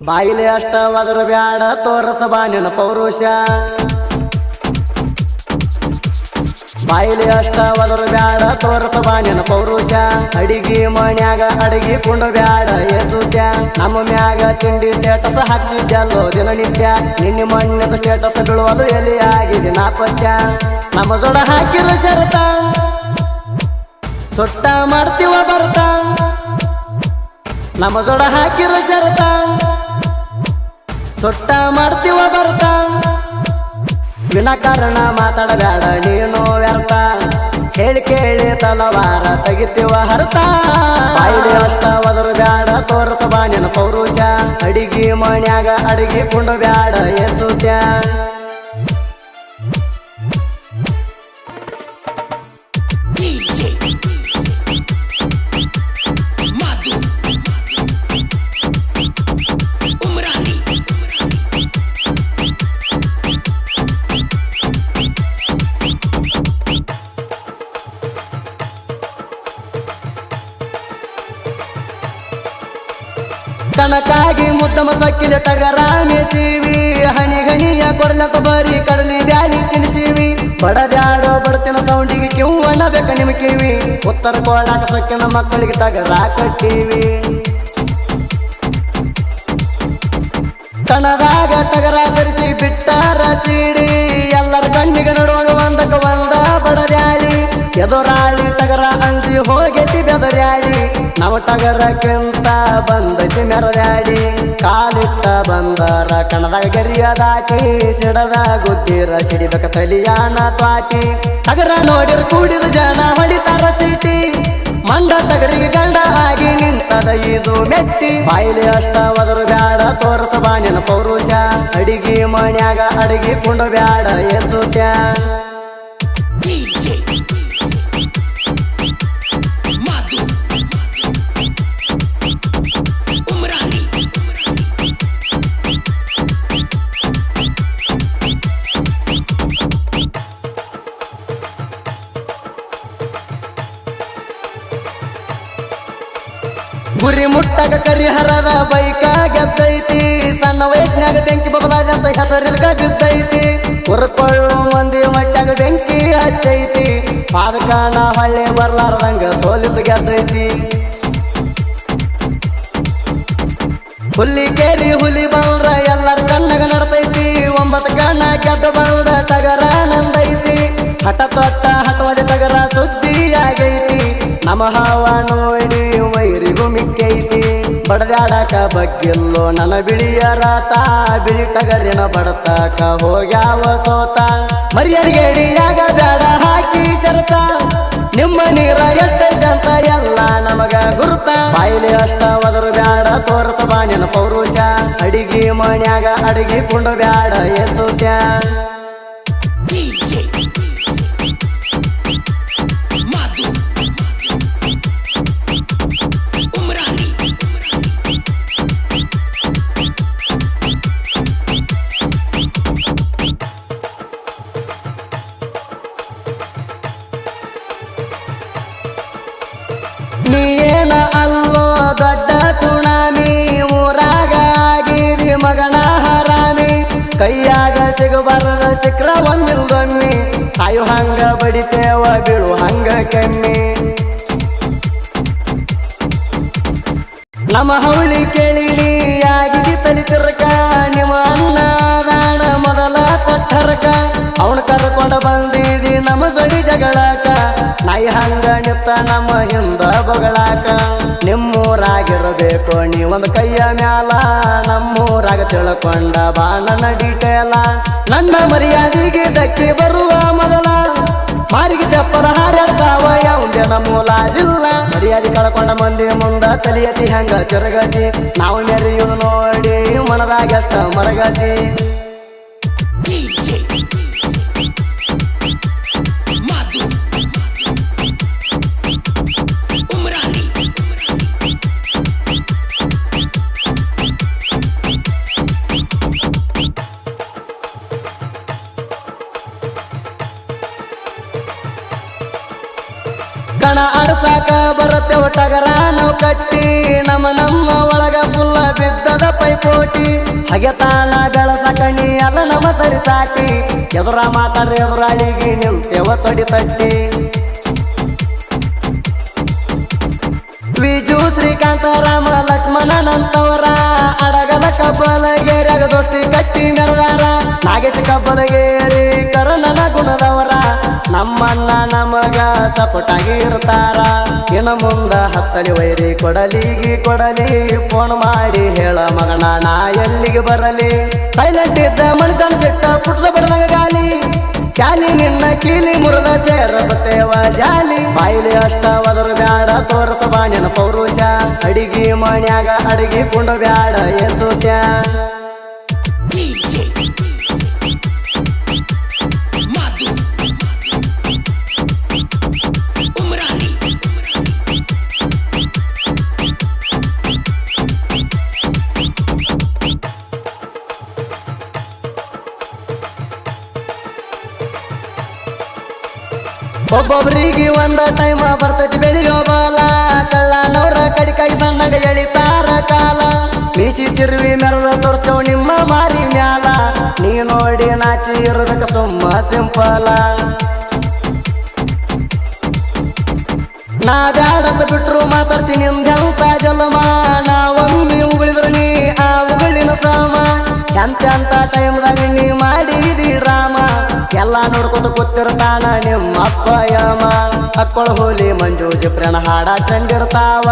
ಬಾಯಿಲೆ ಅಷ್ಟವಾದ್ರ ಬ್ಯಾಡ ತೋರಸ ಬಾನಿನ ಪೌರುಷ ಬಾಯಿಲೆ ಅಷ್ಟವಾದ್ರ ಬ್ಯಾಡ ತೋರಸ ಬಾನಿನ ಪೌರುಷ ಅಡಿಗೆ ಮನ್ಯಾಗ ಅಡಿಗೆ ಕುಂಡ ಬ್ಯಾಡ ಎದ್ದುತ್ಯ ನಮ್ಮ ಮ್ಯಾಗ ತಿಂಡಿ ಸ್ಟೇಟಸ್ ಹಾಕ್ತಿದ್ಯಲ್ಲೋ ದಿನನಿತ್ಯ ನಿನ್ನ ಮಣ್ಣದ ಸ್ಟೇಟಸ್ ಬೀಳುವಲು ಎಲ್ಲಿ ಆಗಿದೆ ನಾಪತ್ಯ ನಮ್ಮ ಜೋಡ ಹಾಕಿರೋ ಶರತ ಸೊಟ್ಟ ಮಾಡ್ತೀವ ಬರ್ತ ನಮ್ಮ ಜೋಡ ಹಾಕಿರೋ ಶರತ ಸೊಟ್ಟ ಮಾಡ್ತೀವ ಬರ್ತ ವಿನಾಕಾರಣ ಮಾತಾಡಬೇಡ ನೀನು ವ್ಯರ್ಥ ಹೇಳಿ ಕೇಳಿ ತಲವಾರ ತೆಗಿತೀವ ಹರ್ತ ಬಾಯಿಲೆ ಅಷ್ಟವಾದರೂ ಬ್ಯಾಡ ತೋರಸ ಬಾನಿನ ಪೌರುಷ ಅಡಿಗೆ ಮನ್ಯಾಗ ಅಡಿಗೆ ಕುಂಡ ಬ್ಯಾಡ ಎದ್ದುತ್ಯ ಕನಕಾಗಿ ಮುದ್ದಮ ಸಕ್ಕಿಲೆ ಟಗರ ಮೇಸಿವಿ ಹಣಿ ಹಣಿಯ ಕೊಡ್ಲತ್ತ ಬರೀ ಕಡಲಿ ಬ್ಯಾಳಿ ತಿನ್ಸಿವಿ ಬಡದ್ಯಾಡೋ ಬಡತಿನ ಸೌಂಡಿಗೆ ಕಿವು ಅನ್ನಬೇಕ ನಿಮ್ ಕಿವಿ ಉತ್ತರ ಕೊಡಾಕ ಸೊಕ್ಕಿನ ಮಕ್ಕಳಿಗೆ ಟಗರ ಕಟ್ಟಿವಿ ಕಣದಾಗ ಟಗರ ಸರಿಸಿ ಬಿಟ್ಟಾರ ಸೀಡಿ ಎಲ್ಲರ ಕಣ್ಣಿಗೆ ನಡುವಾಗ ಒಂದಕ್ಕ ಒಂದ ಬಡದ್ಯಾಳಿ ಎದುರಾಳಿ ಟಗರ ಅಂಜಿ ಹೋಗೈತಿ ಬೆದರ್ಯಾಡಿ ನಮ್ಮ ಟಗರಕ್ಕಿಂತ ಬಂದೈತಿ ಮೆರದ್ಯಾಡಿ ಕಾಲಿಟ್ಟ ಬಂದರ ಕಣದಾಗ ಗರಿಯದಾಕಿ ಸಿಡದ ಗುದ್ದಿರ ಸಿಡಿಬೇಕ ತಲಿಯಾನ ತ್ವಾಟಿ ಟಗರ ನೋಡಿರ ಕೂಡಿದ ಜನ ಹೊಡಿತಾರ ಸಿಟಿ ಮಂಡ ಟಗರಿಗೆ ಗಂಡ ಆಗಿ ನಿಂತದ ಇದು ಮೆಟ್ಟಿ ಬಾಯಿಲೆ ಅಷ್ಟವಾದರೂ ಬ್ಯಾಡ ತೋರಸ ಬಾನಿನ ಪೌರುಷ ಅಡಿಗೆ ಮನ್ಯಾಗ ಅಡಿಗೆ ಕುಂಡ ಬ್ಯಾಡ ಎದ್ದುತ್ಯ ಗುರಿ ಮುಟ್ಟಗ ಕರಿಹರದ ಬೈಕ ಗೆದ್ದೈತಿ ಸಣ್ಣ ವಯಸ್ಸಿನಾಗ ಬೆಂಕಿ ಬಬಲಾದಂತ ಹೆಸರಿಲ್ಗ ಬಿದ್ದೈತಿ ಹುರ್ಕೊಳ್ಳು ಮಂದಿ ಮಟ್ಟಾಗ ಬೆಂಕಿ ಹಚ್ಚೈತಿ ಪಾದಕಾಣ ಹೊಳ್ಳಿ ಬರ್ಲಾರ್ದಂಗ ಸೋಲಿದ್ದು ಗೆದ್ದೈತಿ ಹುಲಿ ಕೇರಿ ಹುಲಿ ಬಂದ್ರ ಎಲ್ಲರ ಕಣ್ಣಗ ನಡ್ತೈತಿ 9 ಕಣ್ಣ ಗೆದ್ದ ಬಂದ ಟಗರ ನಂದೈತಿ ಹಠ ತೊಟ್ಟ ಹಠವಾದ ಟಗರ ಸುದ್ದಿ ಆಗೈತಿ ನಮ್ಮ ಹಾವ ನೋಡಿ ವೈರಿಗೂ ಮಿಕ್ಕೈತಿ ಬಡದ್ಯಾಡಕ ಬಗ್ಗಿಲ್ಲೋ ನನ್ನ ಬಿಳಿಯ ರಾತ ಬಿಳಿ ಟಗರಿನ ಬಡತಕ ಹೋಗ್ಯಾವ ಸೋತ ಮರ್ಯಾದೆಗೇಡಿಯಾಗ ಬ್ಯಾಡ ಹಾಕಿ ಶರತ ನಿಮ್ಮ ನೀರ ಎಷ್ಟೈತಂತ ಎಲ್ಲ ನಮಗ ಗುರುತ ಬಾಯಿಲೆ ಅಷ್ಟವಾದರೂ ಬ್ಯಾಡ ತೋರಸ ಬಾನಿನ ಪೌರುಷ ಅಡಿಗೆ ಮನ್ಯಾಗ ಅಡಿಗೆ ಕುಂಡ ಬ್ಯಾಡ ಎದ್ದುತ್ಯ ನೀನ ಅಲ್ಲೋ ದೊಡ್ಡ ಸುನಾಮಿ ಊರಾಗ ಆಗಿದಿ ಮಗನ ಹರಾಮಿ ಕೈಯಾಗ ಸಿಗಬಾರದ ಸಿಕ್ರ ಒಂದಿಲ್ದೊಮ್ಮಿ ಸಾಯು ಹಂಗ ಬಡಿತೇವ ಬೀಳು ಹಂಗ ಕೆಮ್ಮಿ ನಮ್ಮ ಹೌಳಿ ಕೇಳಿನಿ ಆಗಿದಿ ತಲಿತಿರ್ಕ ನಿಮ್ಮ ಅನ್ನದಾನ ಮೊದಲ ತೊಟ್ಟರ್ಕ ಅವನ ಕರ್ಕೊಂಡ ಬಂದಿದಿ ನಮ್ಮ ಜೋಡಿ ಜಗಳಾಕ ನಾಯಿ ಹಂಗ ನಿತ್ತ ನಮ್ಮ ಹಿಂದ ಬಗಳಾಕ ನಿಮ್ಮೂರಾಗಿರಬೇಕು ನೀವೊಂದು ಕೈಯ ಮ್ಯಾಲ ನಮ್ಮೂರಾಗ ತಿಳ್ಕೊಂಡ ಬಾಣನ ಡೀಟೇಲ ನನ್ನ ಮರ್ಯಾದೆಗೆ ಧಕ್ಕೆ ಬರುವ ಮೊದಲ ಮಾರಿಗೆ ಚಪ್ಪಲ ಹಾರಾಡ್ತಾವ ಯಾವಂದೇನ ಮೂಲಾಜಿಲ್ಲ ಮರ್ಯಾದೆ ಕಳ್ಕೊಂಡ ಮಂದಿ ಮುಂದ ತಲಿಯತಿ ಹೆಂಗ ತಿರುಗತಿ ನಾವು ಮೆರೆಯುವುದು ನೋಡಿ ಮನದಾಗಷ್ಟ ಮರಗತಿ ಕಣ ಆಡ್ಸಾಕ ಬರತ್ತೇವ ಟಗರ ನಾವು ಕಟ್ಟಿ ನಮ್ಮ ಒಳಗ ಪುಲ್ಲ ಬಿದ್ದದ ಪೈಪ ಕೋಟಿ ಹಗೆತಾನ ಬೆಳಸ ಕಣಿ ಅಲ್ಲ ನಮ್ಮ ಸರಿ ಸಾಟಿ ಎದುರ ಮಾತಾಡ್ರಿ ಎದುರಾಳಿಗೆ ನಿಲ್ತೇವ ತೊಡಿ ತಟ್ಟಿ ವಿಜು ಶ್ರೀಕಾಂತ ರಾಮ ಲಕ್ಷ್ಮಣನಂತವರ ಅಡಗಲ ಕಬ್ಬಲಗೇರಿಯಾಗ ದೋಸ್ತಿ ಕಟ್ಟಿ ಮೆರದಾರ ನಾಗೇಶ ಕಬ್ಬಲಗೇರಿ ಕರುಣನ ಗುಣದವರ ನಮ್ಮಣ್ಣ ನಮಗ ಸಪೋಟಾಗಿ ಇರ್ತಾರ ಇನ್ನು ಮುಂದ ಹತ್ತಲಿ ವೈರಿ ಕೊಡಲಿ ಫೋನ್ ಮಾಡಿ ಹೇಳ ಮಗನ ನಾ ಎಲ್ಲಿಗೆ ಬರಲಿ ಸೈಲೆಂಟ್ ಇದ್ದ ಮನುಷ್ಯನ ಸಿಟ್ಟ ಪುಟ್ಟದ ಬಡದಂಗ ಗಾಲಿ ಕ್ಯಾಲಿ ನಿನ್ನ ಕೀಲಿ ಮುರಿದ ಸೇರಸತೇವ ಜಾಲಿ ಬಾಯಿಲಿ ಅಷ್ಟ ಒದರು ಬ್ಯಾಡ ತೋರಸ ಬಾಣಿನ ಪೌರುಷ ಅಡಿಗೆ ಮಣ್ಯಾಗ ಅಡಿಗೆ ಕುಂಡ ಬ್ಯಾಡ ಎತ್ತುತ್ಯ ಒಬ್ಬೊಬ್ರಿಗೆ ಒಂದ ಟೈಮ ಬರ್ತೈತಿ ಬೆಳಿಯೋ ಬಾಲ ಕಳ್ಳನವ್ರ ಕಡಿಕಾಗಿ ಸಣ್ಣಗ ಎಳಿತಾರ ಕಾಲ ಮೀಸಿ ತಿರುವಿ ಮೆರದ ತೋರ್ತೇವ ನಿಮ್ಮ ಮಾರಿ ಮ್ಯಾಲ ನೀ ನೋಡಿ ನಾಚಿ ಇರ್ಬೇಕ ಸುಮ್ಮ ಸಿಂಪಲ ನಾ ಬ್ಯಾಡಂತ ಬಿಟ್ರು ಮಾತಾಡ್ಸಿ ನಿಮ್ದೆಂತ ಜಲಮ ನಾವೊಮ್ಮೆ ಉಗುಳಿದ್ರ ನೀ ಆ ಉಗುಳಿನ ಸಮ ಎಂತ ಟೈಮ್ದಾಗ ನೀ ಮಾಡಿದಿ ಡ್ರಾಮ ಎಲ್ಲ ನೋಡ್ಕೊತ ಕೂತಿರ್ತಾನ ನಿಮ್ಮ ಅಪ್ಪ ಯಮ ಅಕ್ಕಳ ಹೋಲಿ ಮಂಜು ಜಿಪ್ರಣ ಹಾಡ ಕಂಡಿರ್ತಾವ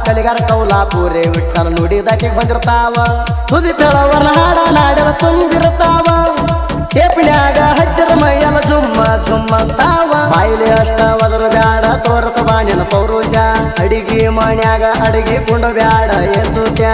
ಕಲಿಗಾರ ಕೌಲಾಪುರಿ ವಿಠಲ ನುಡಿದಾಕಿಗೆ ಬಂದಿರ್ತಾವ ಸುದಿ ಪೇಳವರ್ಣ ಹಾಡ ನಾಡಿದ ತುಂಬಿರ್ತಾವ ಕೇಪಿನ್ಯಾಗ ಹಜ್ಜರ ಮೈಯಲ್ಲ ಜುಮ್ಮಂತಾವ ಬಾಯಿಲಿ ಅಷ್ಟ ಒದರು ಬ್ಯಾಡ ತೋರಸ ಬಾಣಿನ ಪೌರುಷ ಅಡಿಗೆ ಮಣ್ಯಾಗ ಅಡಿಗೆ ಕುಂಡ ಬ್ಯಾಡ ಎತ್ತುತ್ಯ